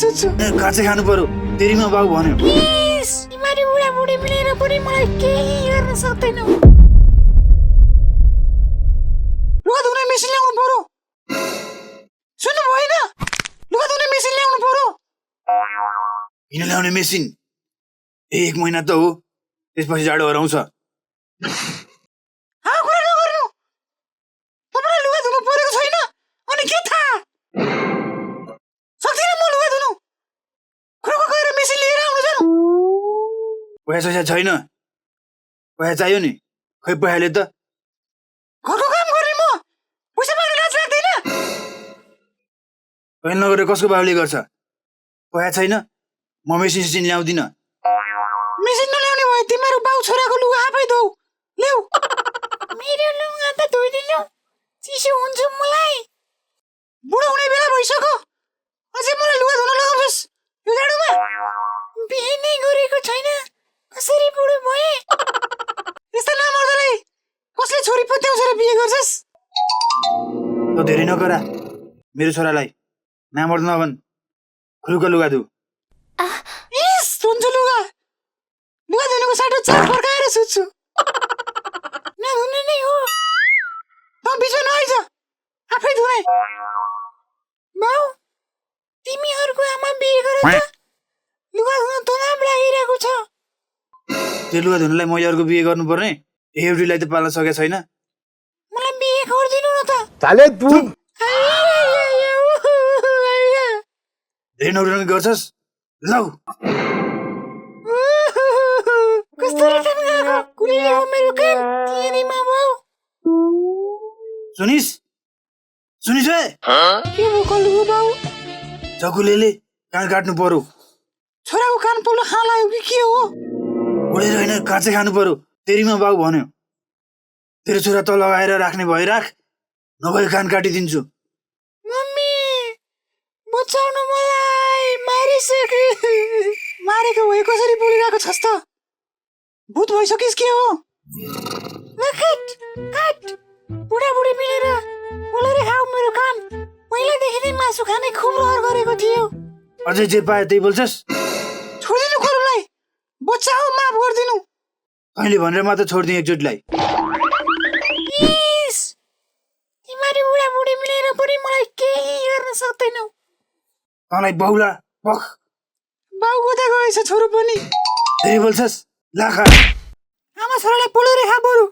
सुत्छु काँचै खानु पर्यो तेरीमा बाउ भन्यो प्लिज तिमीहरू बुढाबुढी मिलेर पनि मलाई केही गर्न सक्दैनौ लुगा धुने मेसिन ल्याउनु पर्यो सुन्नु भएन लुगा धुने मेसिन ल्याउनु पर्यो किन ल्याउने मेसिन 1 महिना त हो त्यसपछि जाडो हराउँछ कुरा नगर्नु तपाईँलाई लुगा धुनु परेको छैन अनि के थाहा सक्दिनँ म लुगा धुनु खुरुको गएर मेसिन लिएर आउनु जानु पैसा छैन पैसा चाहियो नि खै पैसाले त घरको काम गर्ने म पैसा माग्न लाज लाग्दैन पैसा नगरेर कसको बाबुले गर्छ पैसा छैन म मेसिन ल्याउँदिनँ मेसिन नल्याउने भए तिमीहरू बाउ छोराको लुगा आफै धौ ल्याउ मेरो लुगा त धोइदिनु चिसो हुन्छ मलाई बुढो हुने बेला भइसक्यो अझै मलाई लुगा धुन लगाउँछस् यो जाडोमा बिहे नै गरेको छैन कसरी बुढो भए यस्ता नमर्दलाई कसले छोरी पत्याउँछ र बिहे गर्छस् त धेरै नगरा मेरो छोरालाई नामर्द नभन् खुरुको लुगा धु इस धुन्छु लुगा धुनुको साटो चार फर्काएर सुत्छु नधुने नै हो म बिचमा नआइज आफै धुने बाउ तिमीहरूको आमा बिहे गरेर त लुगा धुन तनाव लागिरहेको छ त्यो लुगा धुनलाई मैले अर्को बिहे गर्नुपर्ने एउटीलाई त पाल्न सकेको छैन मलाई बिहे गरिदिनु न त चाले तू धेरै नौटङ्की गर्छस् लौ कस्तो रिटर्न गएको कुलीले हो मेरो कान तिनीमा बाउ सुनिस है के हो कलुको बाउ चकुलेले कान काट्नु पर्यो छोराको कान पोल्न खा लाग्यो कि के हो उडेर होइन काँचै खानु पर्यो तेरीमा बाउ भन्यो तेरो छोरा त लगाएर राख्ने भए राख नभए कान काटिदिन्छु मम्मी बचाउनु मलाई मारेको भए कसरी बोलिरहेको छस् त भूत भइसकिस् के हो बुढाबुढी मिलेर बोलेर खाऊ मेरो कान पहिलादेखि नै मासु खाने खुब रहर गरेको थियो अझै जे पाए त्यही बोल्छस् छोडिदिनु खोरुलाई बच्चा हो माफ गरिदिनु कहिले भनेर मात्र छोडिदिएँ एकचोटिलाई तिमीहरू बुढाबुढी मिलेर पनि मलाई केही गर्न सक्दैनौ तँलाई बहुला पख बाउ गोदा गएछ छोरो पनि धेरै बोल्छस् लाखा आमा छोरालाई बोलेर खा बरु